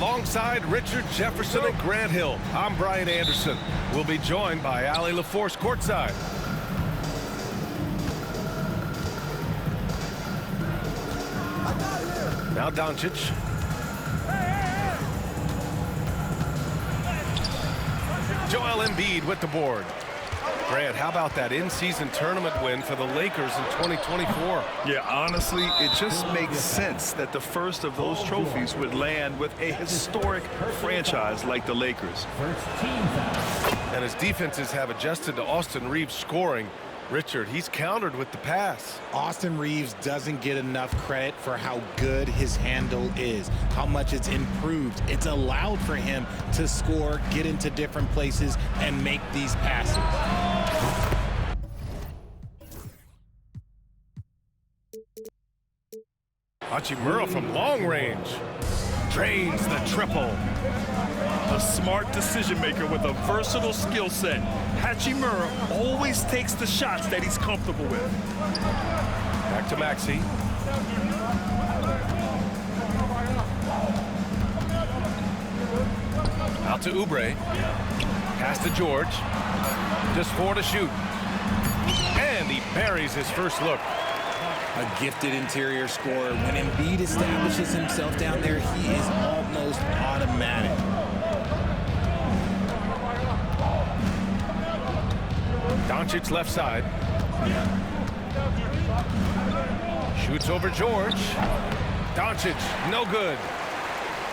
Alongside Richard Jefferson and Grant Hill, I'm Brian Anderson. We'll be joined by Allie LaForce courtside. Now Doncic. Joel Embiid with the board. Grant, how about that in-season tournament win for the Lakers in 2024? Yeah, honestly, it just makes sense that the first of those trophies would land with a historic franchise like the Lakers. And as defenses have adjusted to Austin Reeves scoring, Richard, he's countered with the pass. Austin Reeves doesn't get enough credit for how good his handle is, how much it's improved. It's allowed for him to score, get into different places, and make these passes. Hachimura from long range drains the triple. A smart decision maker with a versatile skill set. Hachimura always takes the shots that he's comfortable with. Back to Maxey. Out to Oubre. Pass to George. Just 4 to shoot. And he buries his first look. A gifted interior scorer. When Embiid establishes himself down there, he is almost automatic. Doncic left side. Shoots over George. Doncic, no good.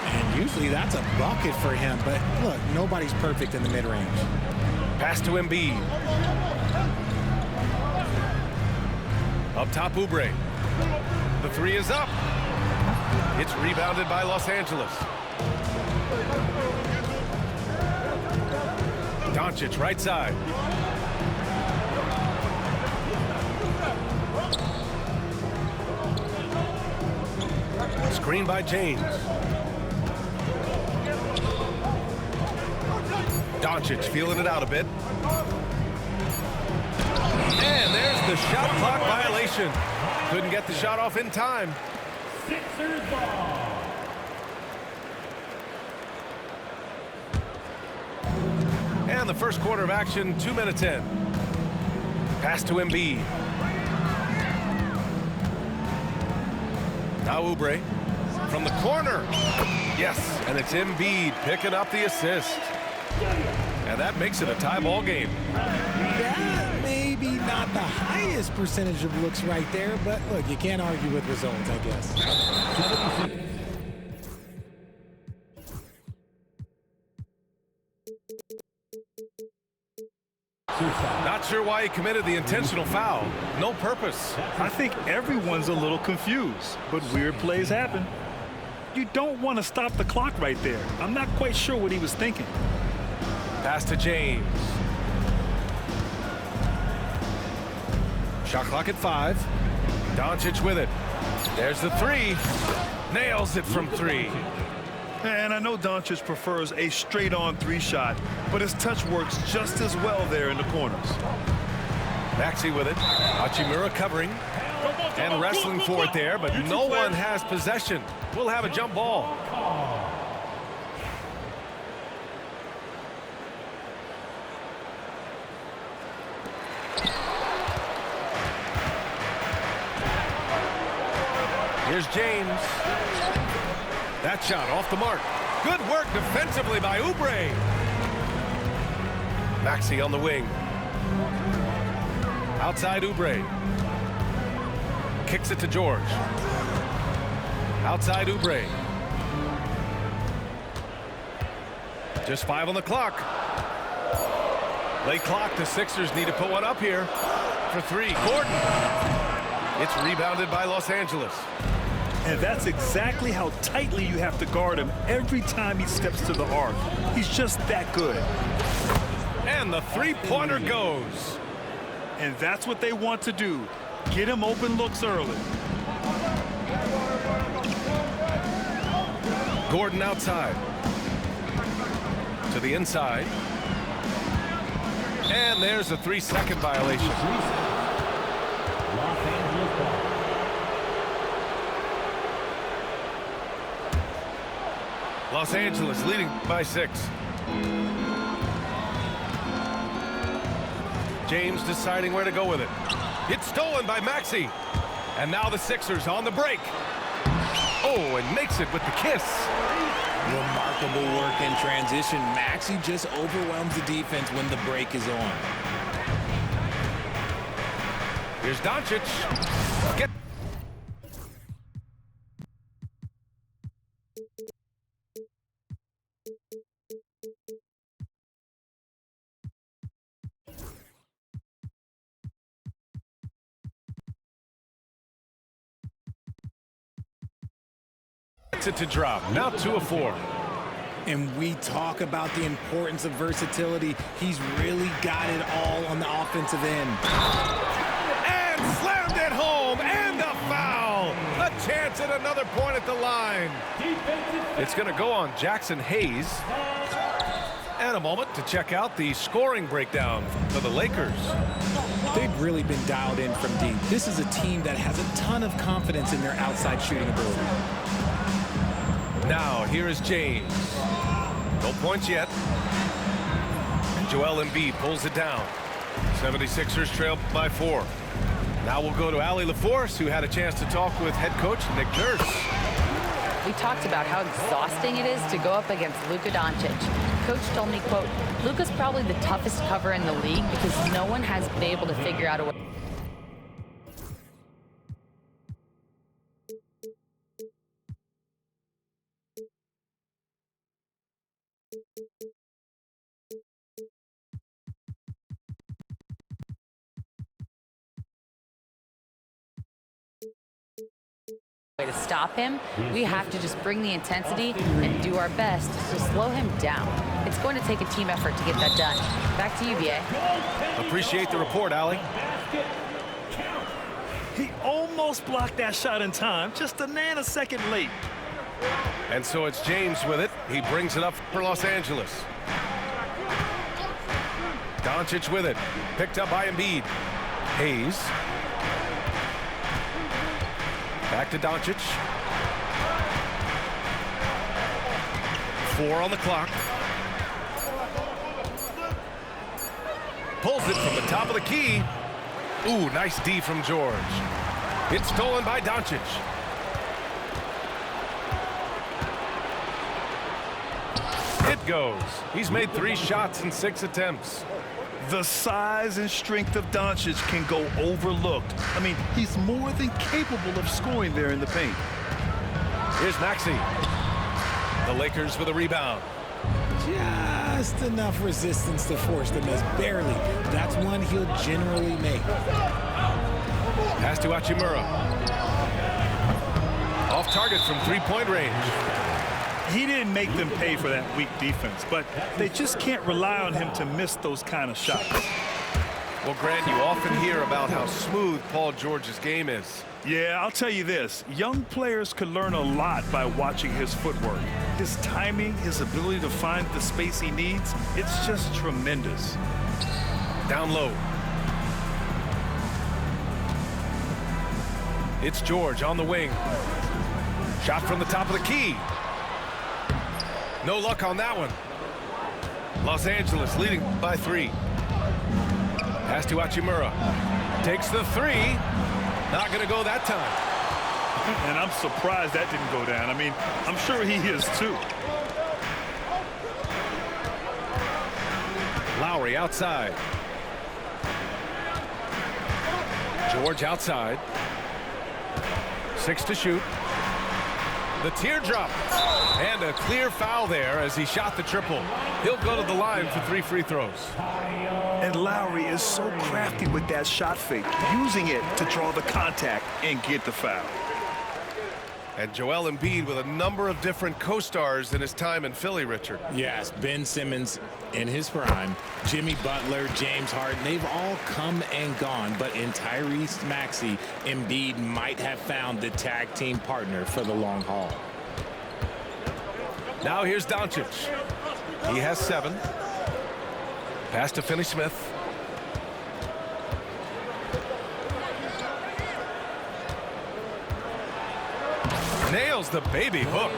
And usually that's a bucket for him, but look, nobody's perfect in the mid-range. Pass to Embiid. Up top, Oubre. The three is up. It's rebounded by Los Angeles. Doncic, right side. Screen by James. Doncic feeling it out a bit. And there's the shot clock violation. Couldn't get the shot off in time. Sixers ball. And the first quarter of action, 2 minutes in. Pass to Embiid. Now Oubre from the corner. Yes, and it's Embiid picking up the assist. And that makes it a tie ball game. That may be not the highest percentage of looks right there, but look, you can't argue with results, I guess. Not sure why he committed the intentional foul. No purpose. I think everyone's a little confused, but weird plays happen. You don't want to stop the clock right there. I'm not quite sure what he was thinking. Pass to James. Shot clock at 5. Doncic with it. There's the three. Nails it from 3. And I know Doncic prefers a straight-on 3-shot, but his touch works just as well there in the corners. Maxey with it. Hachimura covering and wrestling for it there, but no one has possession. We'll have a jump ball. Here's James. That shot off the mark. Good work defensively by Oubre. Maxey on the wing. Outside Oubre. Kicks it to George. Outside Oubre. Just 5 on the clock. Late clock. The Sixers need to put one up here for 3. Gordon. It's rebounded by Los Angeles. And that's exactly how tightly you have to guard him every time he steps to the arc. He's just that good. And the three-pointer goes. And that's what they want to do. Get him open looks early. Gordon outside. To the inside. And there's a 3-second violation. Los Angeles ball. Los Angeles leading by 6. James deciding where to go with it. It's stolen by Maxey. And now the Sixers on the break. Oh, and makes it with the kiss. Remarkable work in transition. Maxey just overwhelms the defense when the break is on. Here's Doncic. Get it to drop. Now 2 of 4. And we talk about the importance of versatility. He's really got it all on the offensive end. And slammed it home. And a foul. A chance at another point at the line. It's going to go on Jackson Hayes. And a moment to check out the scoring breakdown for the Lakers. They've really been dialed in from deep. This is a team that has a ton of confidence in their outside shooting ability. Now, here is James. No points yet. And Joel Embiid pulls it down. 76ers trail by 4. Now we'll go to Allie LaForce, who had a chance to talk with head coach Nick Nurse. We talked about how exhausting it is to go up against Luka Doncic. Coach told me, quote, Luka's probably the toughest cover in the league because no one has been able to figure out a way. To stop him, we have to just bring the intensity and do our best to slow him down. It's going to take a team effort to get that done. Back to you, BA. Appreciate the report, Allie. He almost blocked that shot in time, just a nanosecond late. And so it's James with it. He brings it up for Los Angeles. Doncic with it. Picked up by Embiid. Hayes. Back to Doncic. 4 on the clock. Pulls it from the top of the key. Ooh, nice D from George. It's stolen by Doncic. It goes. He's made 3 shots in 6 attempts. The size and strength of Doncic can go overlooked. I mean, he's more than capable of scoring there in the paint. Here's Maxey. The Lakers with a rebound. Just enough resistance to force the miss. Barely. That's one he'll generally make. Pass to Hachimura. Off target from 3-point range. He didn't make them pay for that weak defense, but they just can't rely on him to miss those kind of shots. Well, Grant, you often hear about how smooth Paul George's game is. Yeah, I'll tell you this. Young players could learn a lot by watching his footwork. His timing, his ability to find the space he needs, it's just tremendous. Down low. It's George on the wing. Shot from the top of the key. No luck on that one. Los Angeles leading by 3. Pass to Hachimura. Takes the 3. Not going to go that time. And I'm surprised that didn't go down. I mean, I'm sure he is too. Lowry outside. George outside. 6 to shoot. The teardrop. And a clear foul there as he shot the triple. He'll go to the line for 3 free throws. And Lowry is so crafty with that shot fake, using it to draw the contact and get the foul. And Joel Embiid with a number of different co-stars in his time in Philly, Richard. Yes, Ben Simmons in his prime, Jimmy Butler, James Harden, they've all come and gone. But in Tyrese Maxey, Embiid might have found the tag team partner for the long haul. Now here's Doncic. He has 7. Pass to Finney-Smith. Nails the baby hook.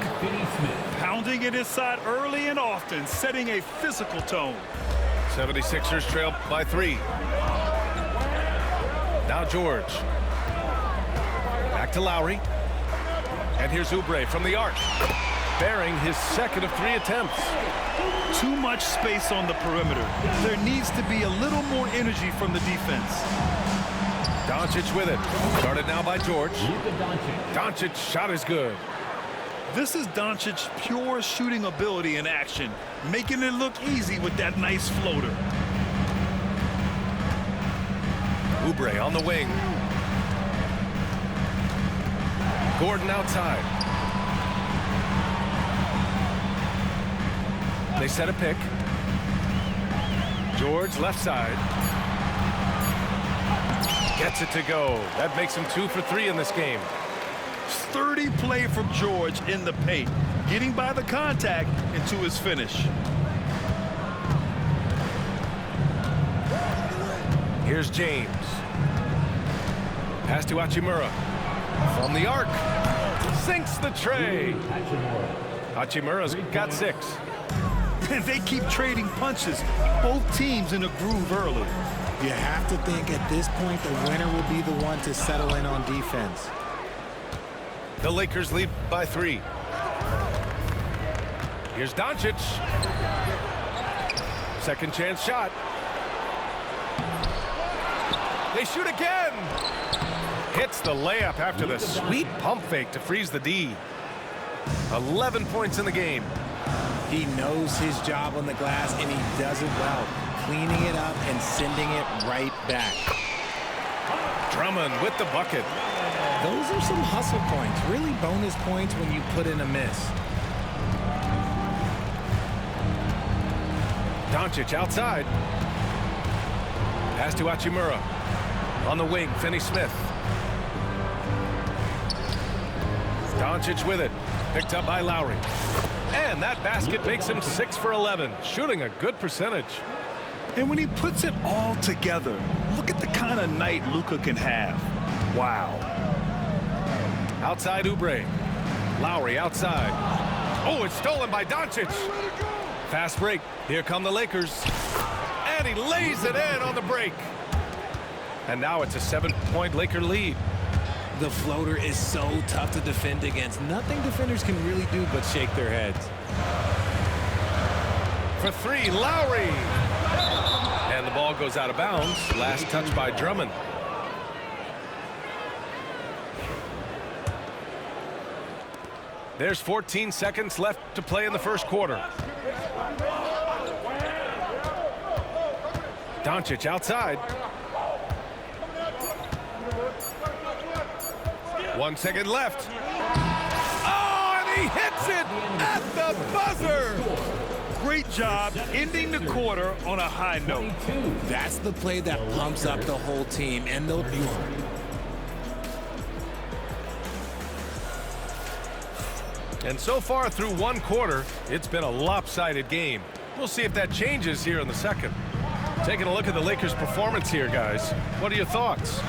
Pounding it inside early and often, setting a physical tone. 76ers trail by 3. Now George. Back to Lowry. And here's Oubre from the arc. Bearing his second of 3 attempts. Too much space on the perimeter. There needs to be a little more energy from the defense. Doncic with it. Started now by George. Doncic shot is good. This is Doncic's pure shooting ability in action, making it look easy with that nice floater. Oubre on the wing. Gordon outside. They set a pick. George left side. Gets it to go. That makes him 2 for 3 in this game. Sturdy play from George in the paint, getting by the contact into his finish. Here's James. Pass to Hachimura. From the arc. Sinks the tray. Hachimura's got 6. And they keep trading punches. Both teams in a groove early. You have to think at this point the winner will be the one to settle in on defense. The Lakers lead by 3. Here's Doncic. Second chance shot. They shoot again. Hits the layup after the sweet pump fake to freeze the D. 11 points in the game. He knows his job on the glass, and he does it well, cleaning it up and sending it right back. Drummond with the bucket. Those are some hustle points, really bonus points when you put in a miss. Doncic outside. Pass to Hachimura. On the wing, Finney-Smith. Doncic with it. Picked up by Lowry. And that basket makes him 6 for 11, shooting a good percentage. And when he puts it all together, look at the kind of night Luka can have. Wow. Outside Oubre. Lowry outside. Oh, it's stolen by Doncic. Fast break. Here come the Lakers. And he lays it in on the break. And now it's a 7-point Laker lead. The floater is so tough to defend against. Nothing defenders can really do but shake their heads. For 3, Lowry. And the ball goes out of bounds. Last touch by Drummond. There's 14 seconds left to play in the first quarter. Doncic outside. 1 second left. Oh, and he hits it at the buzzer. Great job ending the quarter on a high note. That's the play that pumps up the whole team, and they'll be. And so far through 1 quarter, it's been a lopsided game. We'll see if that changes here in the second. Taking a look at the Lakers' performance here, guys. What are your thoughts?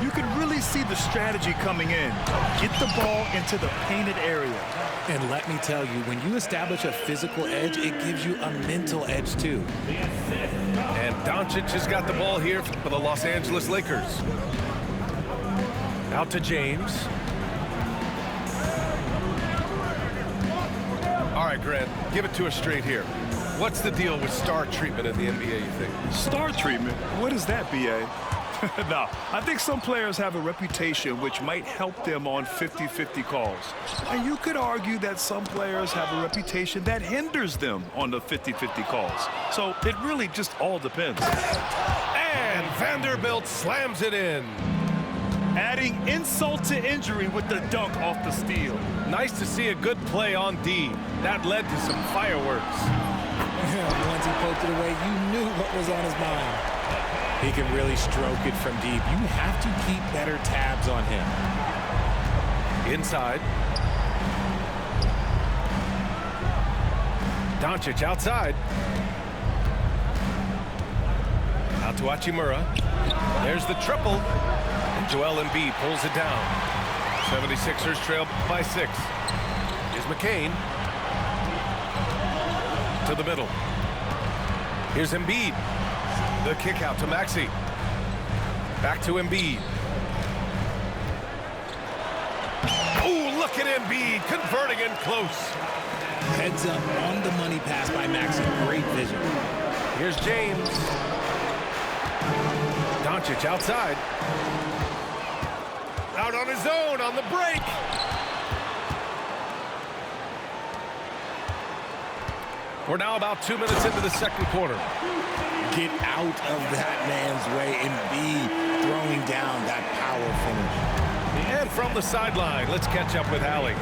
You can really see the strategy coming in. Get the ball into the painted area. And let me tell you, when you establish a physical edge, it gives you a mental edge too. And Doncic has got the ball here for the Los Angeles Lakers. Out to James. All right, Grant, give it to us straight here. What's the deal with star treatment in the NBA, you think? Star treatment? What is that, B.A.? No, I think some players have a reputation which might help them on 50-50 calls. And you could argue that some players have a reputation that hinders them on the 50-50 calls. So it really just all depends. And Vanderbilt slams it in. Adding insult to injury with the dunk off the steal. Nice to see a good play on D. That led to some fireworks. Once he poked it away, you knew what was on his mind. He can really stroke it from deep. You have to keep better tabs on him. Inside. Doncic outside. Out to Hachimura. There's the triple. And Joel Embiid pulls it down. 76ers trail by 6. Here's McCain. To the middle. Here's Embiid. The kick out to Maxey. Back to Embiid. Oh, look at Embiid converting in close. Heads up on the money pass by Maxey. Great vision. Here's James. Doncic outside. Out on his own on the break. We're now about 2 minutes into the second quarter. Get out of that man's way. Embiid throwing down that power finish. And from the sideline, let's catch up with Hallie.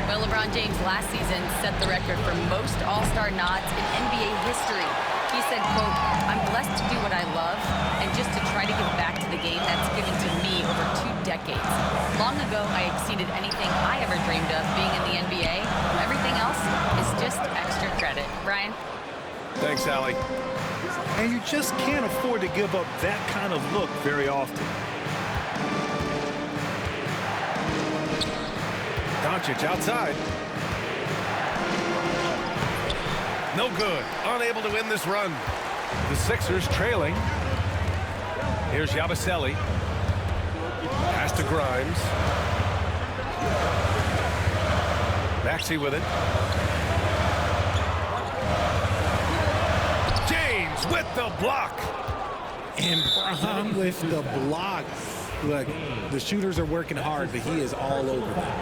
Well, LeBron James last season set the record for most All-Star nods in NBA history. He said, quote, "I'm blessed to do what I love and just to try to give back to the game that's given to me over 2 decades. Long ago, I exceeded anything I ever dreamed of being in the NBA. Everything else is just extra credit." Brian? Thanks, Hallie. And you just can't afford to give up that kind of look very often. Doncic outside. No good. Unable to win this run. The Sixers trailing. Here's Yabusele. Pass to Grimes. Maxey with it. James with the block. And Bron with the block. Look, the shooters are working hard, but he is all over them.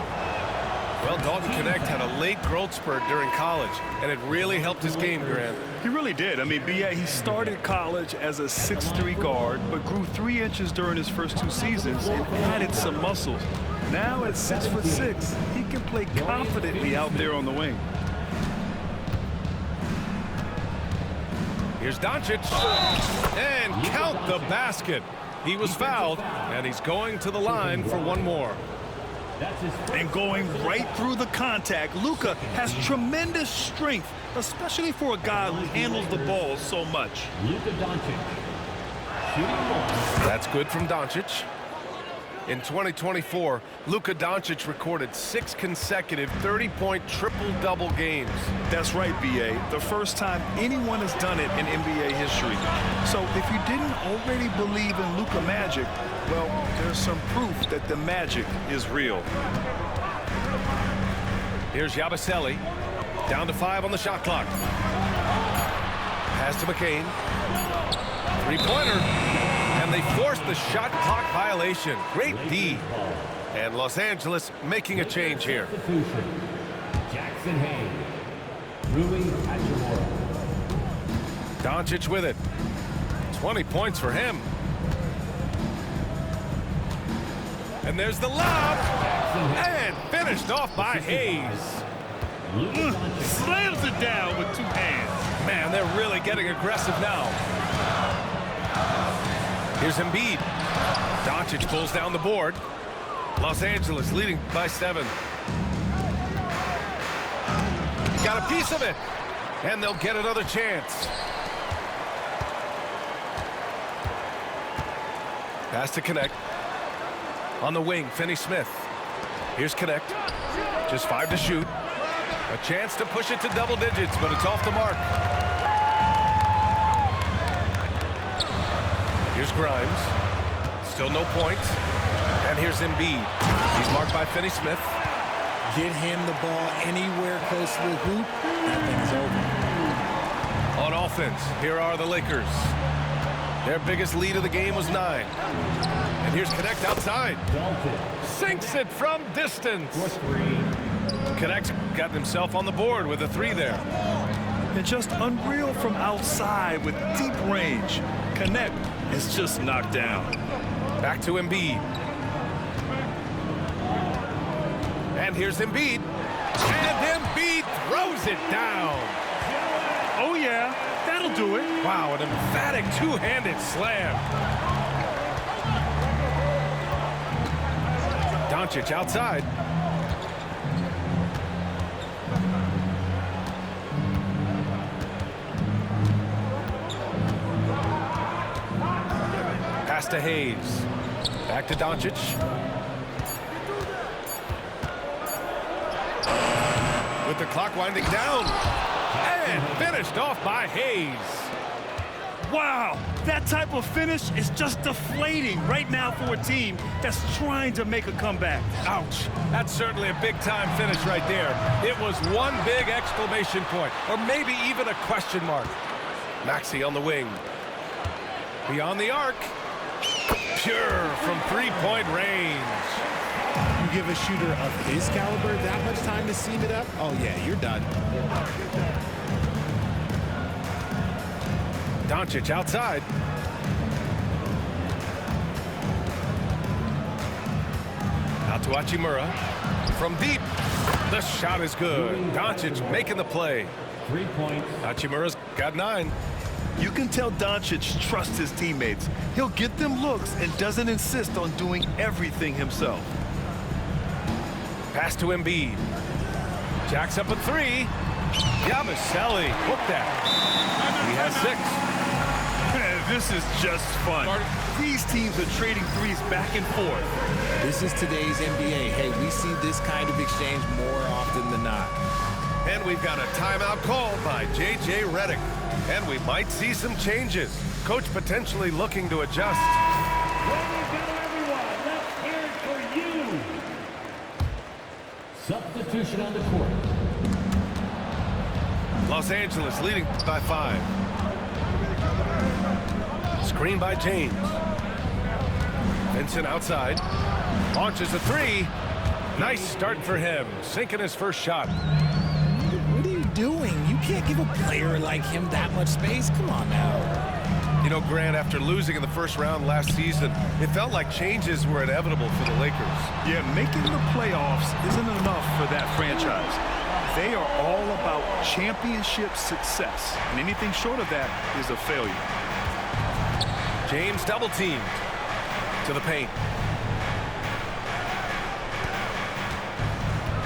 Well, Dalton Knecht had a late growth spurt during college, and it really helped his game, Grant. He really did. I mean, B.A., he started college as a 6'3" guard, but grew 3 inches during his first 2 seasons and added some muscles. Now at 6'6", he can play confidently out there on the wing. Here's Doncic. And count the basket. He was fouled, and he's going to the line for one more. And going right through the contact, Luka has tremendous strength, especially for a guy who handles the ball so much. Luka Doncic. That's good from Doncic. In 2024, Luka Doncic recorded 6 consecutive 30-point triple-double games. That's right, B.A. The first time anyone has done it in NBA history. So if you didn't already believe in Luka magic, well, there's some proof that the magic is real. Here's Yabusele. Down to 5 on the shot clock. Pass to McCain. Three-pointer. And they forced the shot clock violation. Great D. And Los Angeles making a change here. Jackson Hayes. Rui Hachimura. Doncic with it. 20 points for him. And there's the lob. And finished off by Hayes. Slams it down with 2 hands. Man, they're really getting aggressive now. Here's Embiid. Doncic pulls down the board. Los Angeles leading by 7. Got a piece of it. And they'll get another chance. Pass to Knecht. On the wing, Finney-Smith. Here's Knecht. Just 5 to shoot. A chance to push it to double digits, but it's off the mark. Here's Grimes. Still no points. And here's Embiid. He's marked by Finney-Smith. Get him the ball anywhere close to the hoop, that thing is over. On offense, here are the Lakers. Their biggest lead of the game was 9. And here's Knecht outside. Sinks it from distance. Knecht's got himself on the board with a 3 there. And just unreal from outside with deep range. Knecht is just knocked down. Back to Embiid. And here's Embiid. And Embiid throws it down. Oh, yeah, that'll do it. Wow, an emphatic 2-handed slam. Doncic outside. Pass to Hayes. Back to Doncic. with the clock winding down. And finished off by Hayes. Wow, that type of finish is just deflating right now for a team that's trying to make a comeback. Ouch. That's certainly a big-time finish right there. It was one big exclamation point, or maybe even a question mark. Maxey on the wing. Beyond the arc. Pure from three-point range. You give a shooter of his caliber that much time to seam it up? Oh, yeah, you're done. Doncic outside. Out to Hachimura. From deep. The shot is good. Doncic making the play. 3 points. Hachimura's got 9. You can tell Doncic trusts his teammates. He'll get them looks and doesn't insist on doing everything himself. Pass to Embiid. Jacks up a 3. Yabusele hooked that. He has 6. This is just fun. These teams are trading threes back and forth. This is today's NBA. Hey, we see this kind of exchange more often than not. And we've got a timeout called by J.J. Redick. And we might see some changes. Coach potentially looking to adjust. Ready to go, everyone. Let's hear it for you. Substitution on the court. Los Angeles leading by 5. Screen by James. Vincent outside. Launches a 3. Nice start for him. Sinking his first shot. What are you doing? You can't give a player like him that much space. Come on now. You know, Grant, after losing in the first round last season, it felt like changes were inevitable for the Lakers. Yeah, making the playoffs isn't enough for that franchise. They are all about championship success, and anything short of that is a failure. James double teamed to the paint.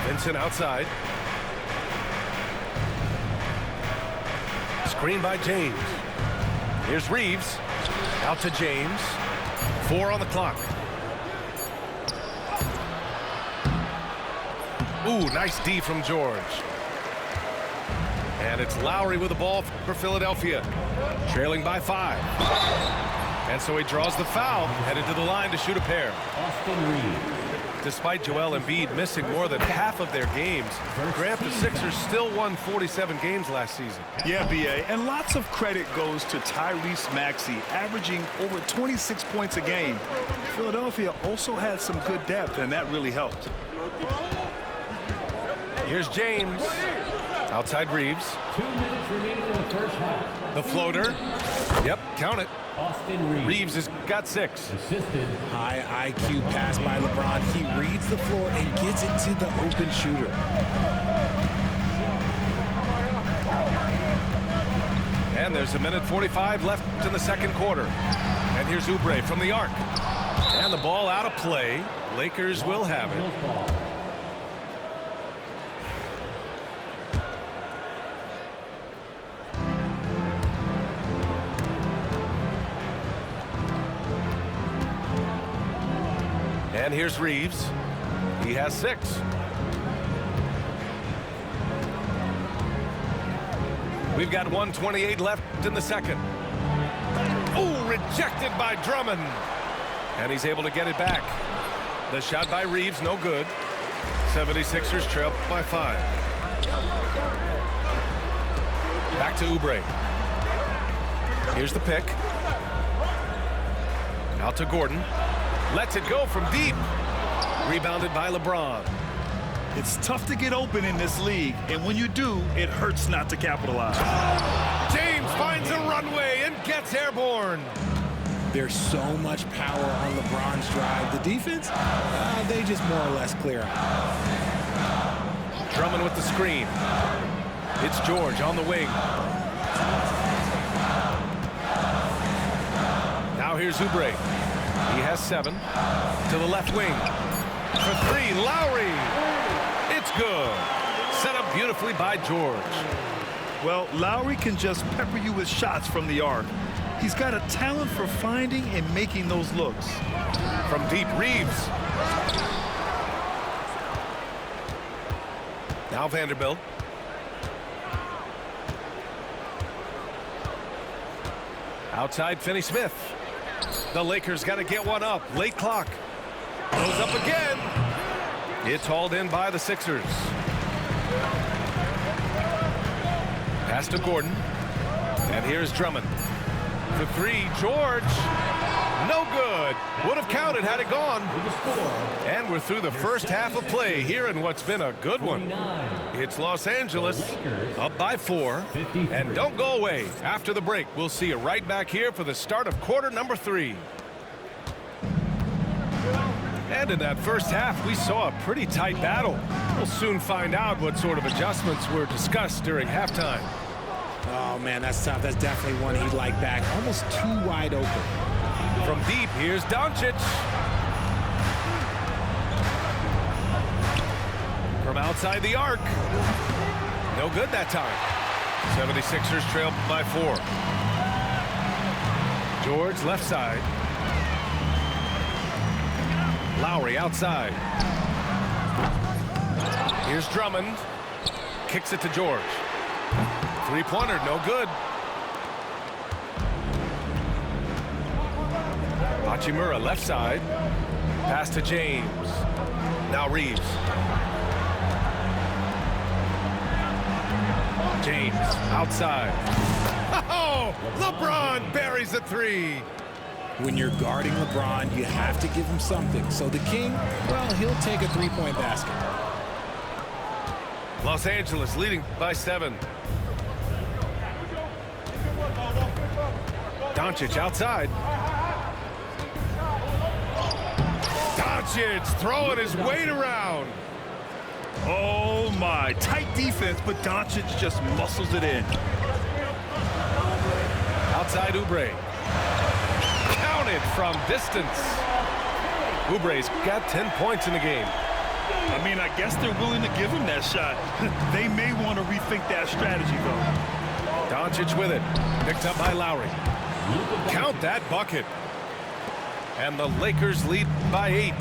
Vincent outside. Screen by James. Here's Reeves. Out to James. 4 on the clock. Ooh, nice D from George. And it's Lowry with the ball for Philadelphia. Trailing by 5. And so he draws the foul, headed to the line to shoot a pair. Austin Reeves. Despite Joel Embiid missing more than half of their games, Grant, the Sixers still won 47 games last season. Yeah, B.A., and lots of credit goes to Tyrese Maxey, averaging over 26 points a game. Philadelphia also had some good depth, and that really helped. Here's James. Outside Reeves. 2 minutes remaining in the first half. The floater. Yep, count it. Austin Reeves. Reeves has got 6. Assisted. High IQ pass by LeBron. He reads the floor and gets it to the open shooter. And there's 1:45 left in the second quarter. And here's Oubre from the arc. And the ball out of play. Lakers will have it. And here's Reeves. He has 6. We've got 1:28 left in the second. Oh, rejected by Drummond. And he's able to get it back. The shot by Reeves, no good. 76ers trail by 5. Back to Oubre. Here's the pick. Out to Gordon. Lets it go from deep. Rebounded by LeBron. It's tough to get open in this league, and when you do, it hurts not to capitalize. James finds a runway and gets airborne. There's so much power on LeBron's drive. The defense, they just more or less clear out. Drummond with the screen. It's George on the wing. Now here's Oubre. He has 7. To the left wing. For 3, Lowry. It's good. Set up beautifully by George. Well, Lowry can just pepper you with shots from the arc. He's got a talent for finding and making those looks. From deep, Reeves. Now Vanderbilt. Outside Finney-Smith. The Lakers got to get one up. Late clock. Goes up again. It's hauled in by the Sixers. Pass to Gordon. And here's Drummond. The three, George. No good. Would have counted had it gone. And we're through the first half of play here in what's been a good one. It's Los Angeles up by 4. And don't go away. After the break, we'll see you right back here for the start of quarter number 3. And in that first half, we saw a pretty tight battle. We'll soon find out what sort of adjustments were discussed during halftime. Oh, man, that's tough. That's definitely one he'd like back. Almost too wide open. From deep, here's Doncic. From outside the arc. No good that time. 76ers trail by 4. George left side. Lowry outside. Here's Drummond. Kicks it to George. Three-pointer, no good. Hachimura left side. Pass to James. Now Reeves. James outside. Oh, LeBron buries a 3. When you're guarding LeBron, you have to give him something. So the King, well, he'll take a three-point basket. Los Angeles leading by 7. Doncic outside. Doncic throwing his weight around. Oh, my. Tight defense, but Doncic just muscles it in. Outside Oubre. Counted from distance. Oubre's got 10 points in the game. I mean, I guess they're willing to give him that shot. They may want to rethink that strategy, though. Doncic with it. Picked up by Lowry. Count that bucket. And the Lakers lead by 8.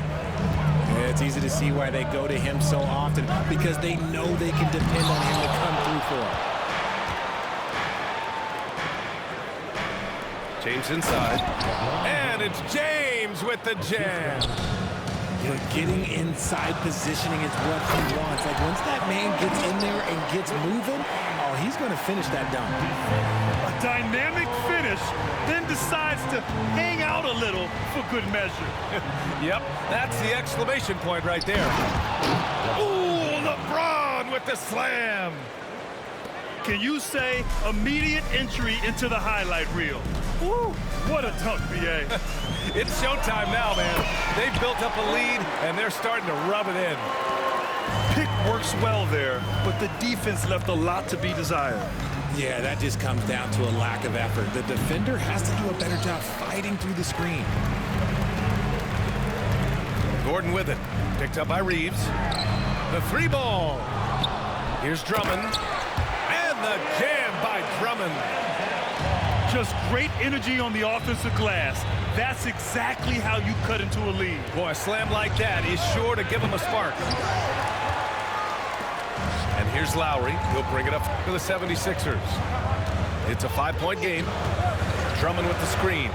Yeah, it's easy to see why they go to him so often, because they know they can depend on him to come through for them. James inside. And it's James with the jam. You know, getting inside positioning is what he wants. Like, once that man gets in there and gets moving, oh, he's going to finish that dunk. A dynamic finish, then decides to hang out a little for good measure. Yep, that's the exclamation point right there. Ooh, LeBron with the slam. Can you say immediate entry into the highlight reel? Woo, what a dunk, B.A. It's showtime now, man. They've built up a lead, and they're starting to rub it in. Pick works well there, but the defense left a lot to be desired. Yeah, that just comes down to a lack of effort. The defender has to do a better job fighting through the screen. Gordon with it. Picked up by Reeves. The 3 ball. Here's Drummond. And the jam by Drummond. Just great energy on the offensive glass. That's exactly how you cut into a lead. Boy, a slam like that is sure to give him a spark. And here's Lowry. He'll bring it up to the 76ers. It's a 5-point game. Drummond with the screen.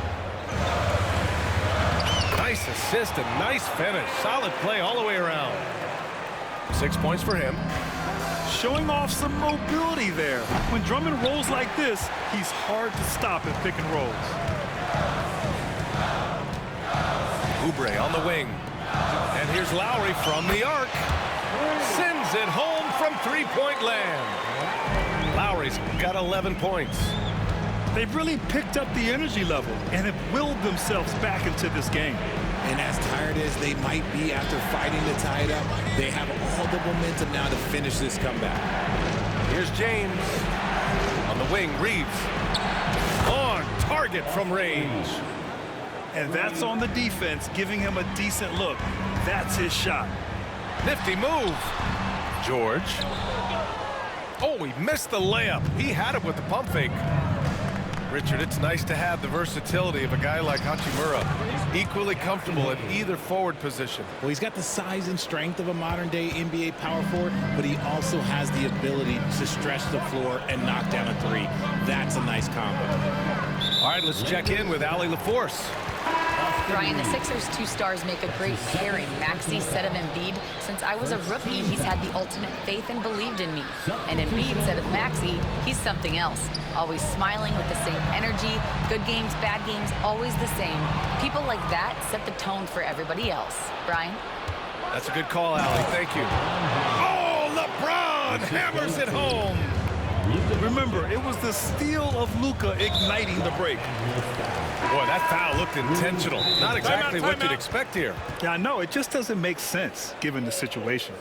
Nice assist and nice finish. Solid play all the way around. 6 points for him. Showing off some mobility there. When Drummond rolls like this, he's hard to stop at pick and rolls. Oubre on the wing. And here's Lowry from the arc. Sends it home from 3-point land. Lowry's got 11 points. They've really picked up the energy level and have willed themselves back into this game. And as tired as they might be after fighting to tie it up, they have all the momentum now to finish this comeback. Here's James. On the wing, Reeves. On target from range. And that's on the defense, giving him a decent look. That's his shot. Nifty move. George. Oh, he missed the layup. He had it with the pump fake. Richard, it's nice to have the versatility of a guy like Hachimura, equally comfortable at either forward position. Well, he's got the size and strength of a modern-day NBA power forward, but he also has the ability to stretch the floor and knock down a three. That's a nice combo. All right, let's check in with Allie LaForce. Brian, the Sixers' two stars make a great pairing. Maxey said of Embiid, since I was a rookie, he's had the ultimate faith and believed in me. And Embiid said of Maxey, he's something else. Always smiling with the same energy, good games, bad games, always the same. People like that set the tone for everybody else. Brian? That's a good call, Allie. Thank you. Oh, LeBron hammers it home. Remember, it was the steal of Luka igniting the break. Boy, that foul looked intentional. Not exactly what you'd expect here. Yeah, I know. It just doesn't make sense given the situation.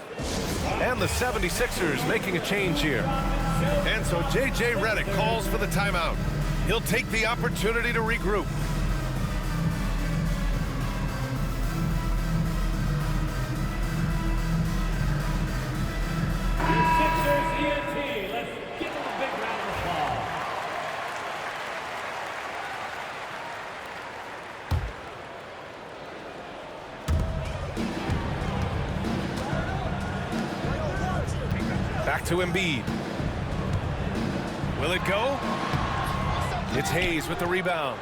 And the 76ers making a change here. And so J.J. Redick calls for the timeout. He'll take the opportunity to regroup. Sixers ENT. Let's give them a big round of applause. Back to Embiid. Will it go? It's Hayes with the rebound.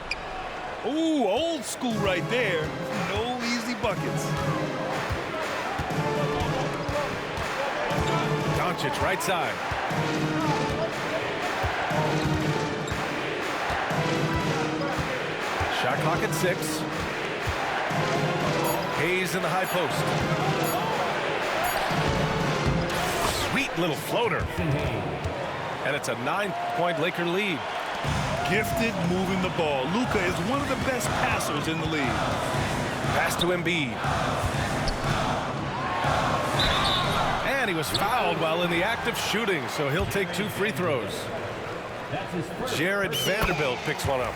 Ooh, old school right there. No easy buckets. Doncic right side. Shot clock at 6. Hayes in the high post. Sweet little floater. And it's a 9-point Laker lead. Gifted moving the ball. Luka is one of the best passers in the league. Pass to Embiid. And he was fouled while in the act of shooting, so he'll take 2 free throws. Jared Vanderbilt picks one up.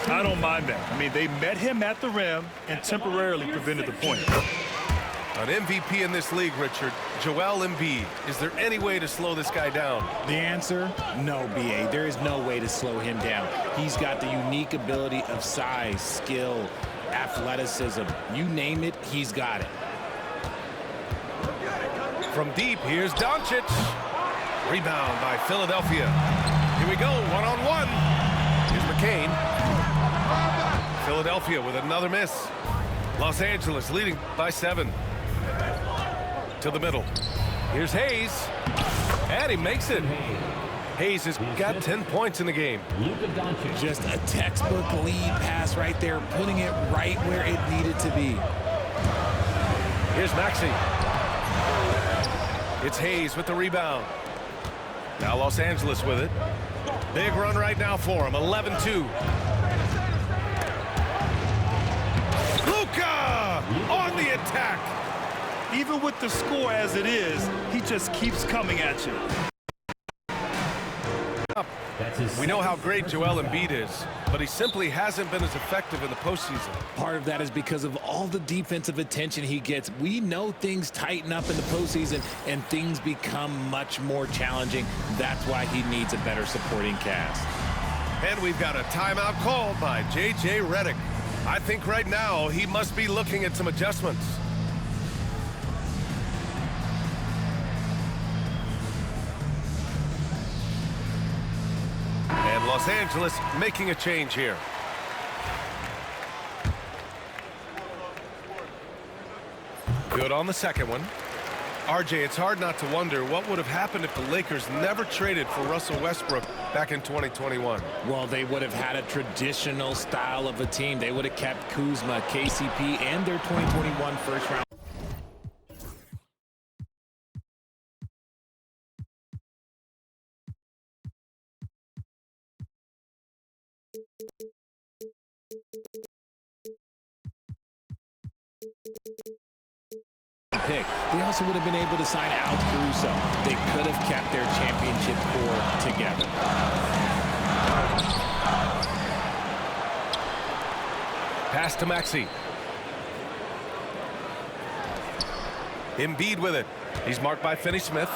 I don't mind that. I mean, they met him at the rim and temporarily prevented the point. An MVP in this league, Richard, Joel Embiid. Is there any way to slow this guy down? The answer, no, B.A. There is no way to slow him down. He's got the unique ability of size, skill, athleticism. You name it, he's got it. From deep, here's Doncic. Rebound by Philadelphia. Here we go, one-on-one. Here's McCain. Philadelphia with another miss. Los Angeles leading by 7. To the middle. Here's Hayes. And he makes it. Hayes has got 10 points in the game. Just a textbook lead pass right there, putting it right where it needed to be. Here's Maxey. It's Hayes with the rebound. Now Los Angeles with it. Big run right now for him. 11-2. Luka on the attack. Even with the score as it is, he just keeps coming at you. We know how great Joel Embiid is, but he simply hasn't been as effective in the postseason. Part of that is because of all the defensive attention he gets. We know things tighten up in the postseason and things become much more challenging. That's why he needs a better supporting cast. And we've got a timeout called by J.J. Redick. I think right now he must be looking at some adjustments. And Los Angeles making a change here. Good on the second one. RJ, it's hard not to wonder what would have happened if the Lakers never traded for Russell Westbrook back in 2021. Well, they would have had a traditional style of a team. They would have kept Kuzma, KCP, and their 2021 first-round. Pick. They also would have been able to sign Alex Caruso. They could have kept their championship core together. Pass to Maxey. Embiid with it. He's marked by Finney-Smith.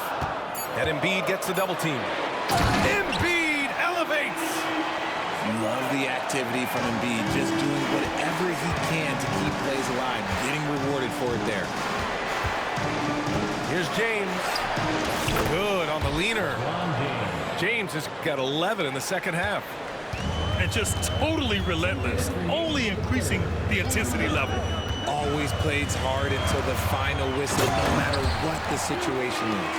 And Embiid gets the double team. Embiid elevates. love the activity from Embiid, just doing whatever he can to keep plays alive, getting rewarded for it there. Here's James. Good on the leaner. James has got 11 in the second half. And just totally relentless, only increasing the intensity level. Always plays hard until the final whistle, no matter what the situation is.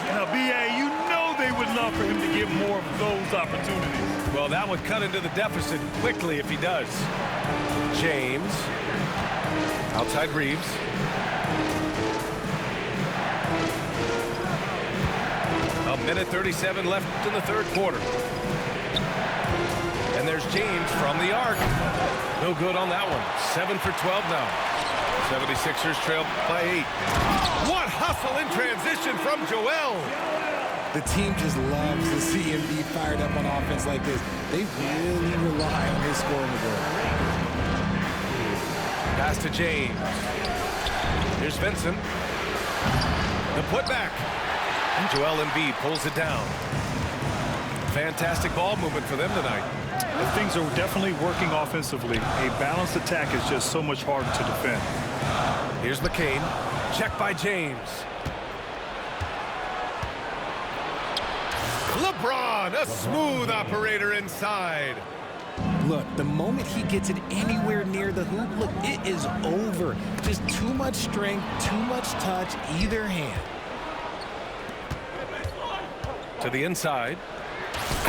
Now, B.A., you know they would love for him to get more of those opportunities. Well, that would cut into the deficit quickly if he does. James. Outside Reeves. A minute 37 left in the third quarter. And there's James from the arc. No good on that one. 7 for 12 now. 76ers trail by 8. What hustle in transition from Joel. The team just loves to see him be fired up on offense like this. They really rely on his scoring ability. Pass to James. Here's Vincent. The putback. And Joel Embiid pulls it down. Fantastic ball movement for them tonight. And things are definitely working offensively. A balanced attack is just so much harder to defend. Here's McCain. Check by James. LeBron, a smooth operator inside. Look, the moment he gets it anywhere near the hoop, look, it is over. Just too much strength, too much touch, either hand. To the inside.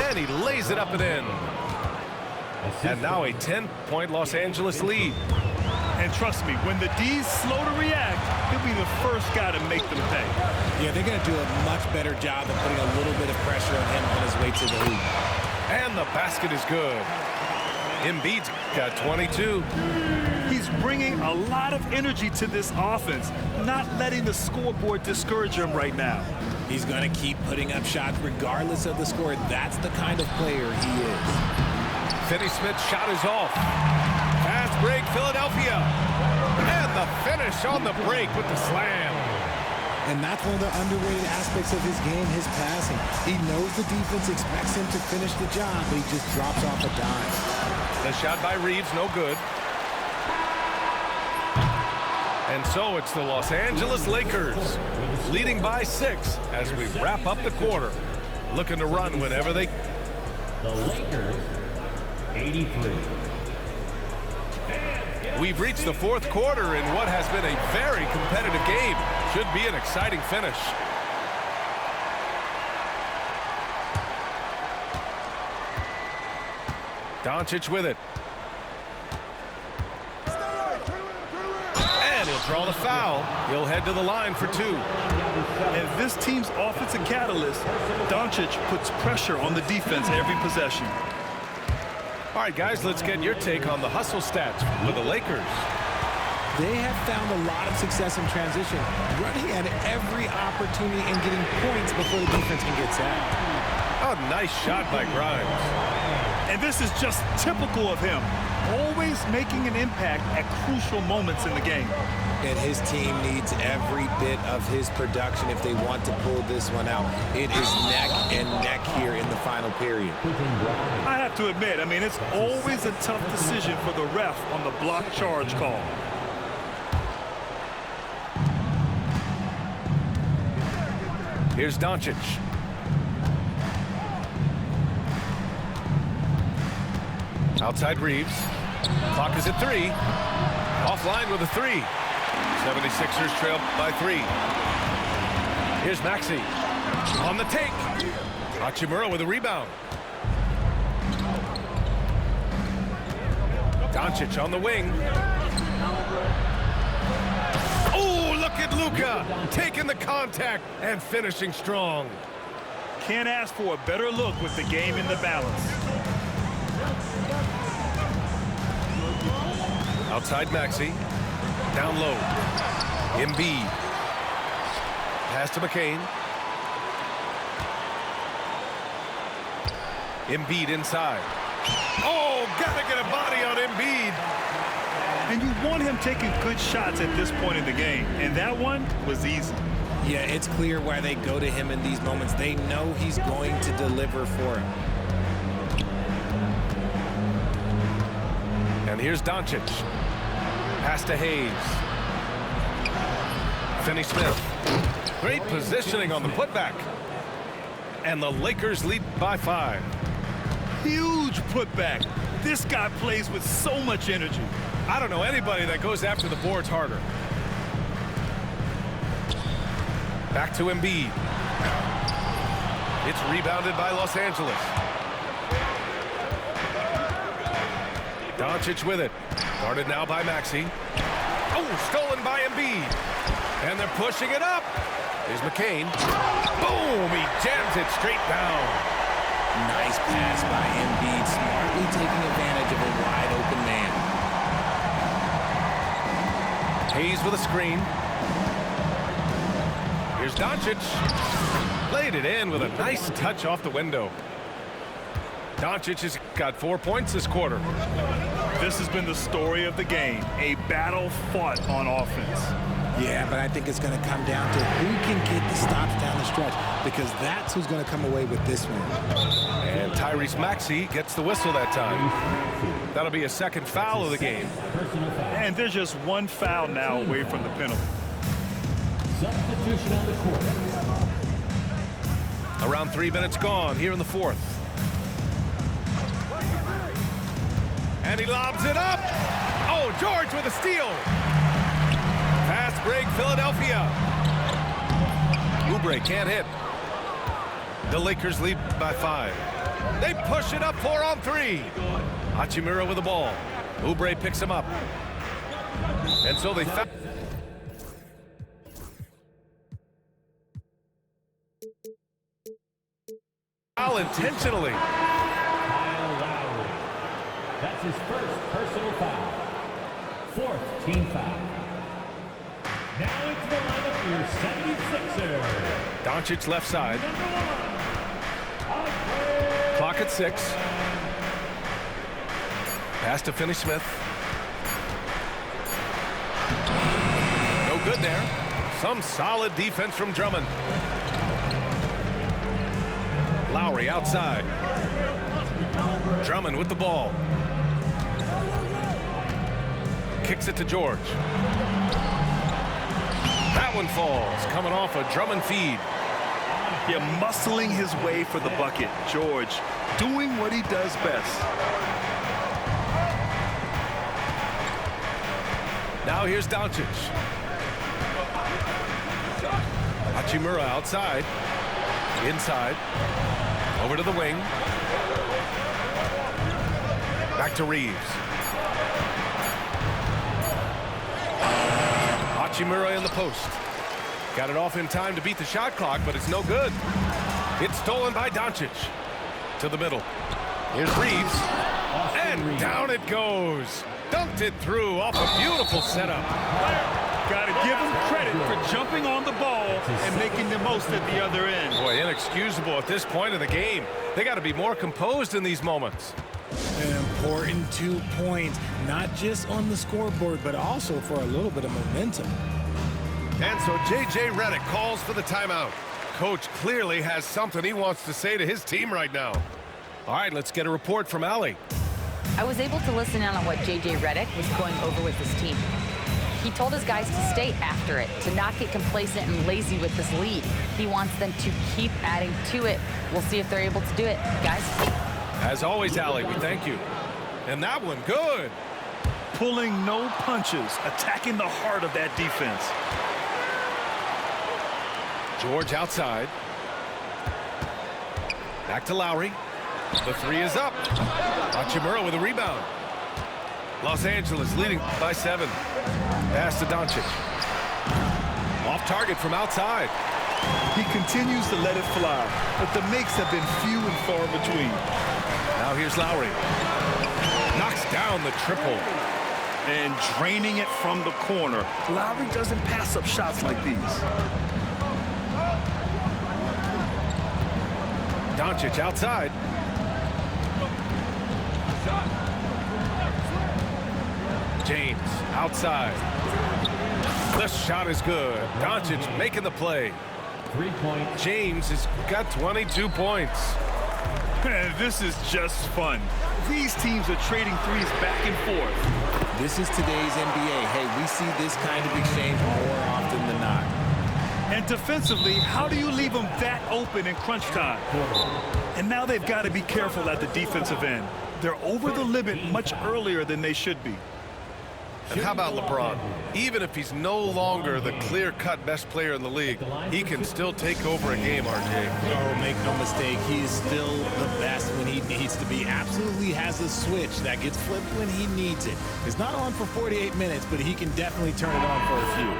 And he lays it up and in. And now a 10-point Los Angeles lead. And trust me, when the D's slow to react, he'll be the first guy to make them pay. Yeah, they're going to do a much better job of putting a little bit of pressure on him on his way to the hoop. And the basket is good. Embiid's got 22. He's bringing a lot of energy to this offense, not letting the scoreboard discourage him right now. He's going to keep putting up shots regardless of the score. That's the kind of player he is. Finney-Smith's shot is off. Fast break, Philadelphia. And the finish on the break with the slam. And that's one of the underrated aspects of his game, his passing. He knows the defense expects him to finish the job, but he just drops off a dime. The shot by Reeves, no good. And so it's the Los Angeles Lakers leading by 6 as we wrap up the quarter. Looking to run whenever they... The Lakers, 83. We've reached the fourth quarter in what has been a very competitive game. Should be an exciting finish. Doncic with it. And he'll draw the foul. He'll head to the line for 2. And this team's offensive catalyst, Doncic, puts pressure on the defense every possession. All right, guys, let's get your take on the hustle stats for the Lakers. They have found a lot of success in transition, running at every opportunity and getting points before the defense can get sacked. Oh, nice shot by Grimes. And this is just typical of him, always making an impact at crucial moments in the game. And his team needs every bit of his production if they want to pull this one out. It is neck and neck here in the final period. I have to admit, I mean, it's always a tough decision for the ref on the block charge call. Here's Doncic. Outside Reeves. Clock is at 3. Offline with a 3. 76ers trail by 3. Here's Maxey. On the take. Hachimura with a rebound. Doncic on the wing. Oh, look at Luka taking the contact and finishing strong. Can't ask for a better look with the game in the balance. Outside Maxey. Down low. Embiid. Pass to McCain. Embiid inside. Oh, gotta get a body on Embiid. And you want him taking good shots at this point in the game. And that one was easy. Yeah, it's clear why they go to him in these moments. They know he's going to deliver for him. And here's Doncic. Pass to Hayes. Finney-Smith. Great positioning on the putback. And the Lakers lead by 5. Huge putback. This guy plays with so much energy. I don't know anybody that goes after the boards harder. Back to Embiid. It's rebounded by Los Angeles. Doncic with it. Guarded now by Maxey. Oh, stolen by Embiid. And they're pushing it up. Here's McCain. Boom! He jams it straight down. Nice pass by Embiid, smartly taking advantage of a wide-open man. Hayes with a screen. Here's Doncic. Laid it in with a nice touch off the window. Doncic has got 4 points this quarter. This has been the story of the game. A battle fought on offense. Yeah, but I think it's going to come down to who can get the stops down the stretch, because that's who's going to come away with this one. And Tyrese Maxey gets the whistle that time. That'll be a second foul of the game. And there's just one foul now away from the penalty. Substitution on the court. Around 3 minutes gone here in the fourth. And he lobs it up. Oh, George with a steal. Fast break, Philadelphia. Oubre can't hit. The Lakers lead by 5. They push it up 4 on 3. Hachimura with the ball. Oubre picks him up. And so they foul intentionally. Kyle Lowry. That's his first personal foul. 4th team foul. Now into the lineup for your 76ers. Doncic left side. Clock at 6. Pass to Finney-Smith. No good there. Some solid defense from Drummond. Lowry outside. Drummond with the ball. Kicks it to George. That one falls, coming off a Drummond feed. Yeah, muscling his way for the bucket. George doing what he does best. Now here's Doncic. Hachimura outside. Inside. Over to the wing. Back to Reeves. Hachimura in the post. Got it off in time to beat the shot clock, but it's no good. It's stolen by Doncic. To the middle. Here's Reeves. And down it goes. Dunked it through off a beautiful setup. Got to give him credit for jumping on the ball and making the most at the other end. Boy, inexcusable at this point of the game. They got to be more composed in these moments. An important 2 points, not just on the scoreboard, but also for a little bit of momentum. And so J.J. Redick calls for the timeout. Coach clearly has something he wants to say to his team right now. All right, let's get a report from Allie. I was able to listen in on what J.J. Redick was going over with his team. He told his guys to stay after it, to not get complacent and lazy with this lead. He wants them to keep adding to it. We'll see if they're able to do it. Guys? As always, Allie, we thank you. And that one, good. Pulling no punches, attacking the heart of that defense. George outside. Back to Lowry. The 3 is up. Hachimura with a rebound. Los Angeles leading by 7. Pass to Doncic. Off target from outside. He continues to let it fly, but the makes have been few and far between. Now here's Lowry. Knocks down the triple. And draining it from the corner. Lowry doesn't pass up shots like these. Doncic outside. James outside. The shot is good. Doncic making the play. 3 points. James has got 22 points. And this is just fun. These teams are trading threes back and forth. This is today's NBA. Hey, we see this kind of exchange more often than not. And defensively, how do you leave them that open in crunch time? And now they've got to be careful at the defensive end. They're over the limit much earlier than they should be. And how about LeBron? Even if he's no longer the clear-cut best player in the league, he can still take over a game, RJ. Oh, make no mistake, he is still the best when he needs to be. Absolutely has a switch that gets flipped when he needs it. It's not on for 48 minutes, but he can definitely turn it on for a few.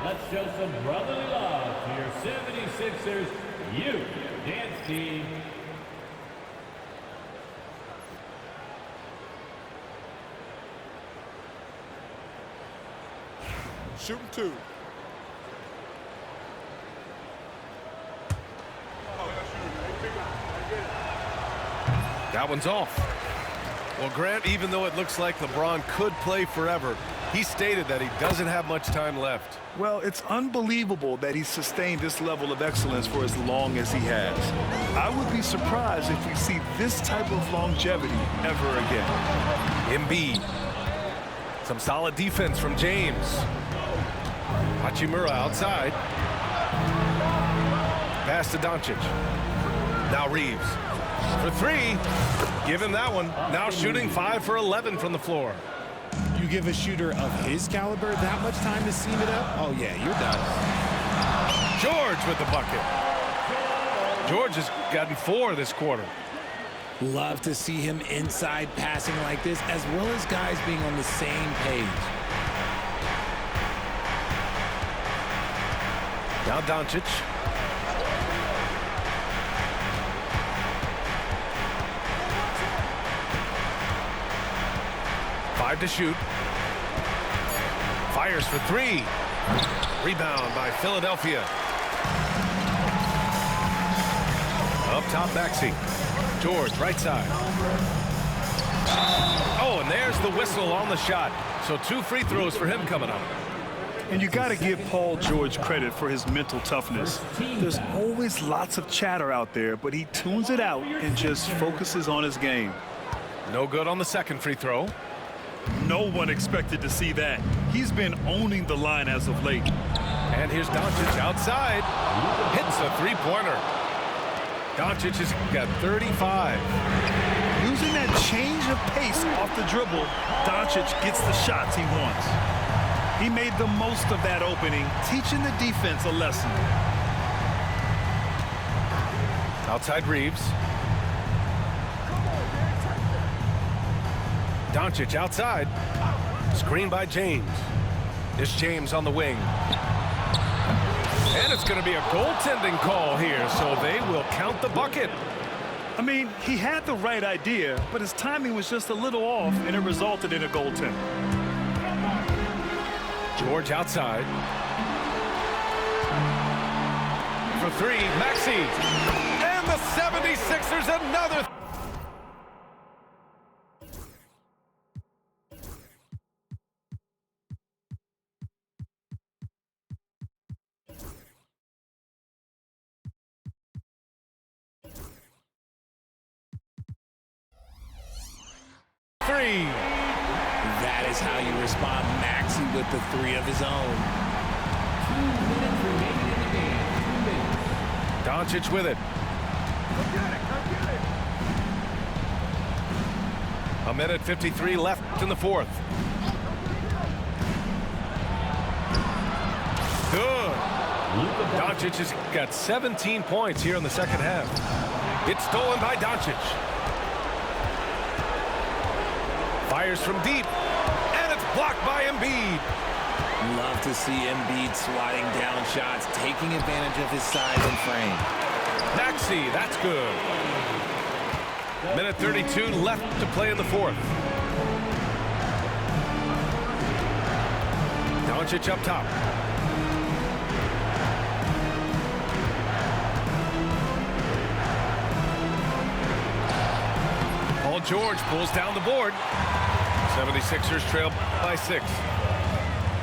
Let's show some brotherly love to your 76ers youth dance team. Shooting two. That one's off. Well, Grant, even though it looks like LeBron could play forever, he stated that he doesn't have much time left. Well, it's unbelievable that he's sustained this level of excellence for as long as he has. I would be surprised if we see this type of longevity ever again. Embiid. Some solid defense from James. Hachimura outside. Pass to Doncic. Now Reeves. For three. Give him that one. Now shooting 5 for 11 from the floor. You give a shooter of his caliber that much time to seam it up? Oh, yeah, you're done. George with the bucket. George has gotten 4 this quarter. Love to see him inside passing like this, as well as guys being on the same page. Now Doncic. Five to shoot. Fires for 3. Rebound by Philadelphia. Up top, Maxey. George, right side. Oh, and there's the whistle on the shot. So 2 free throws for him coming up. And you got to give Paul George credit for his mental toughness. There's always lots of chatter out there, but he tunes it out and just focuses on his game. No good on the second free throw. No one expected to see that. He's been owning the line as of late. And here's Doncic outside. Hits a three-pointer. Doncic has got 35. Using that change of pace off the dribble, Doncic gets the shots he wants. He made the most of that opening, teaching the defense a lesson. Outside Reeves. Doncic outside. Screen by James. It's James on the wing. And it's going to be a goaltending call here, so they will count the bucket. I mean, he had the right idea, but his timing was just a little off, and it resulted in a goaltend. George outside. For 3, Maxey. And the 76ers another. Three. That is how you respond. Maxey with the 3 of his own. 2 minutes remaining in the game. 2 minutes. Doncic with it. A minute 53 left in the fourth. Good. Doncic has got 17 points here in the second half. It's stolen by Doncic. Fires from deep, and it's blocked by Embiid. Love to see Embiid swatting down shots, taking advantage of his size and frame. Maxey, that's good. Minute 32 left to play in the fourth. Doncic up top. Paul George pulls down the board. 76ers trail by 6.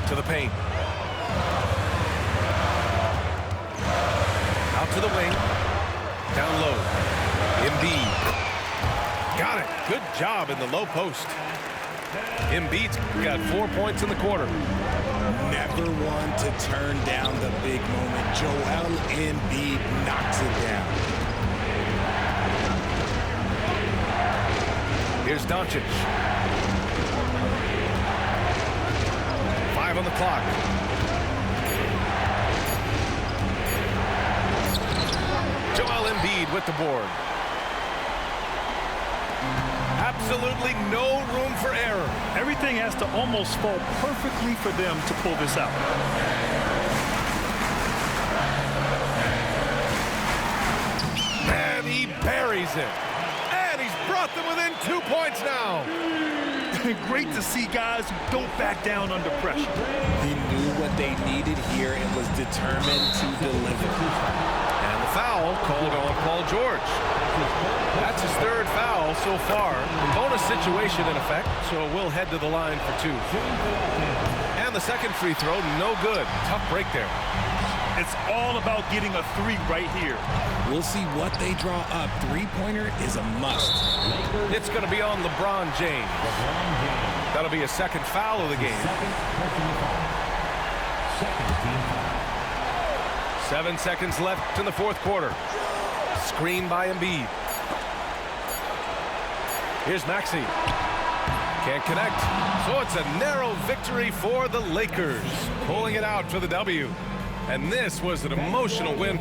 To the paint. Out to the wing. Down low. Embiid. Good job in the low post. Embiid's got 4 points in the quarter. Never one to turn down the big moment. Joel Embiid knocks it down. Here's Doncic. 5 on the clock. Joel Embiid with the board. Absolutely no room for error. Everything has to almost fall perfectly for them to pull this out. And he buries it. And he's brought them within 2 points now. Great to see guys who don't back down under pressure. He knew what they needed here and was determined to deliver. And the foul called on Paul George. That's his 3rd foul so far. Bonus situation in effect, so we'll head to the line for 2. And the second free throw, no good. Tough break there. It's all about getting a 3 right here. We'll see what they draw up. Three-pointer is a must. It's going to be on LeBron James. That'll be a second foul of the game. 7 seconds left in the 4th quarter. Screen by Embiid. Here's Maxey. Can't connect. So it's a narrow victory for the Lakers. Pulling it out for the W. And this was an emotional win.